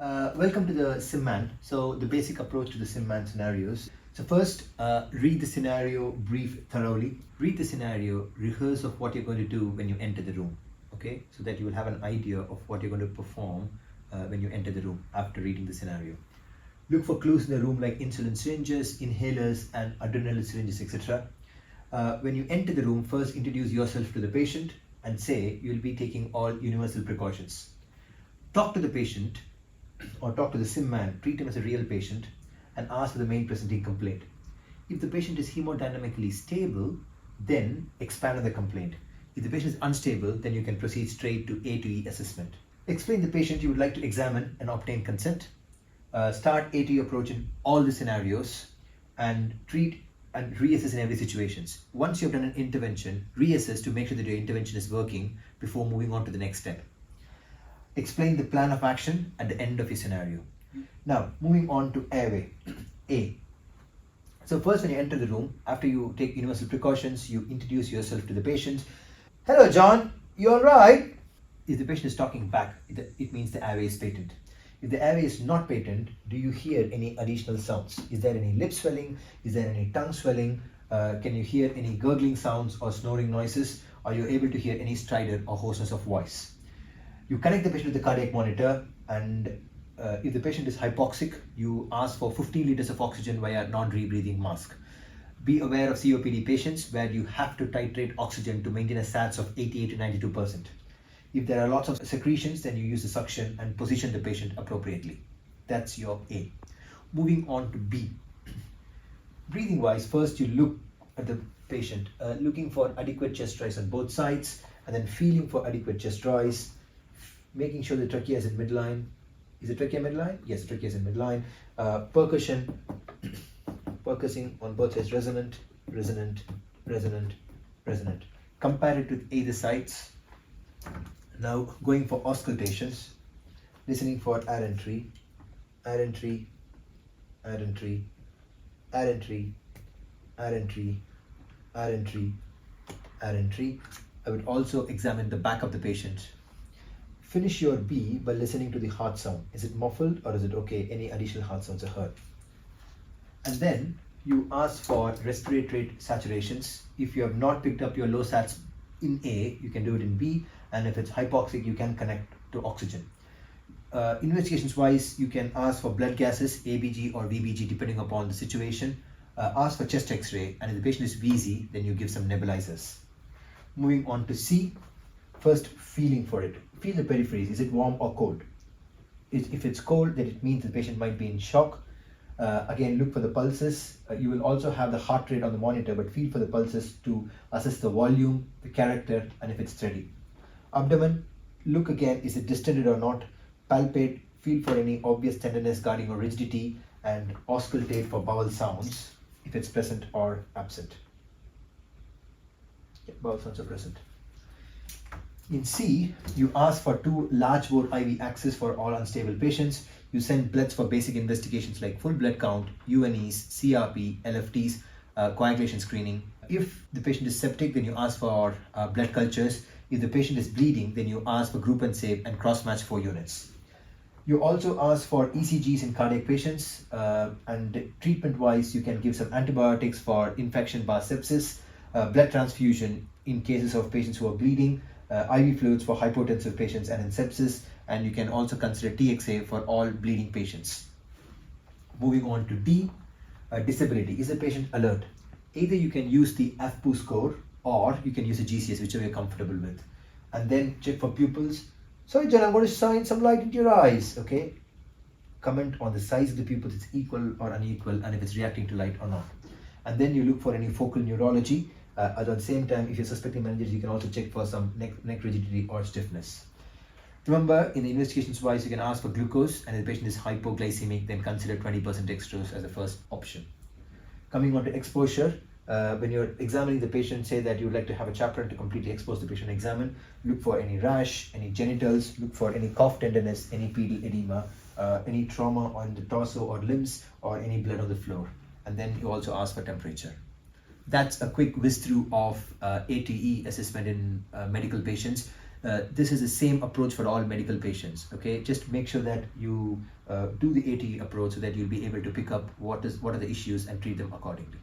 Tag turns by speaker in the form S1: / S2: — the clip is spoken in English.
S1: Welcome to the SimMan. So the basic approach to the SimMan scenarios. So first, read the scenario brief thoroughly. Read the scenario, rehearse of what you're going to do when you enter the room. Okay, so that you will have an idea of what you're going to perform when you enter the room after reading the scenario. Look for clues in the room like insulin syringes, inhalers, and adrenaline syringes, etc. When you enter the room, first introduce yourself to the patient and say you'll be taking all universal precautions. Talk to the patient or talk to the SimMan, treat him as a real patient and ask for the main presenting complaint. If the patient is hemodynamically stable, then expand on the complaint. If the patient is unstable, then you can proceed straight to A to E assessment. Explain the patient you would like to examine and obtain consent. Start A to E approach in all the scenarios and treat and reassess in every situation. Once you've done an intervention, reassess to make sure that your intervention is working before moving on to the next step. Explain the plan of action at the end of your scenario. Now, moving on to Airway, A. So first when you enter the room, after you take universal precautions, you introduce yourself to the patient. Hello John, you alright? If the patient is talking back, it means the airway is patent. If the airway is not patent, do you hear any additional sounds? Is there any lip swelling? Is there any tongue swelling? Can you hear any gurgling sounds or snoring noises? Are you able to hear any stridor or hoarseness of voice? You connect the patient with the cardiac monitor, and if the patient is hypoxic, you ask for 15 liters of oxygen via non-rebreathing mask. Be aware of COPD patients where you have to titrate oxygen to maintain a SATs of 88 to 92%. If there are lots of secretions, then you use the suction and position the patient appropriately. That's your A. Moving on to B. Breathing wise, first you look at the patient, looking for adequate chest rise on both sides, and then feeling for adequate chest rise, making sure the trachea is in midline. Is the trachea midline? Yes, the trachea is in midline. Percussing on both sides, resonant, resonant, resonant, resonant. Compare it with either sides. Now going for auscultations, listening for air entry, air entry, air entry, air entry, air entry, air entry, air entry. I would also examine the back of the patient. Finish your B by listening to the heart sound. Is it muffled or is it okay? Any additional heart sounds are heard. And then you ask for respiratory rate saturations. If you have not picked up your low sats in A, you can do it in B. And if it's hypoxic, you can connect to oxygen. Investigations wise, you can ask for blood gases, ABG or VBG, depending upon the situation. Ask for chest x-ray, and if the patient is wheezy, then you give some nebulizers. Moving on to C, first feeling for it. Feel the peripheries. Is it warm or cold? If it's cold, then it means the patient might be in shock. Again, look for the pulses. You will also have the heart rate on the monitor, but feel for the pulses to assess the volume, the character, and if it's steady. Abdomen, look again, is it distended or not? Palpate, feel for any obvious tenderness, guarding or rigidity, and auscultate for bowel sounds if it's present or absent. Yeah, bowel sounds are present. In C, you ask for 2 large bore IV access for all unstable patients. You send bloods for basic investigations like full blood count, UNEs, CRP, LFTs, coagulation screening. If the patient is septic, then you ask for blood cultures. If the patient is bleeding, then you ask for group and save and cross-match 4 units. You also ask for ECGs in cardiac patients, and treatment-wise, you can give some antibiotics for infection bar sepsis, blood transfusion in cases of patients who are bleeding, IV fluids for hypotensive patients and in sepsis, and you can also consider TXA for all bleeding patients. Moving on to D, disability. Is the patient alert? Either you can use the AFPU score or you can use a GCS, whichever you're comfortable with. And then check for pupils. Sorry John, I'm going to shine some light into your eyes, okay? Comment on the size of the pupils, it's equal or unequal, and if it's reacting to light or not. And then you look for any focal neurology. At the same time, if you're suspecting meningitis, you can also check for some neck rigidity or stiffness. Remember, in the investigations wise, you can ask for glucose, and if the patient is hypoglycemic, then consider 20% dextrose as the first option. Coming on to exposure, when you're examining the patient, say that you would like to have a chaperone to completely expose the patient and examine. Look for any rash, any genitals, look for any cough tenderness, any pedal edema, any trauma on the torso or limbs, or any blood on the floor. And then you also ask for temperature. That's a quick whiz through of ATE assessment in medical patients. This is the same approach for all medical patients. Okay, just make sure that you do the AT approach so that you'll be able to pick up what are the issues and treat them accordingly.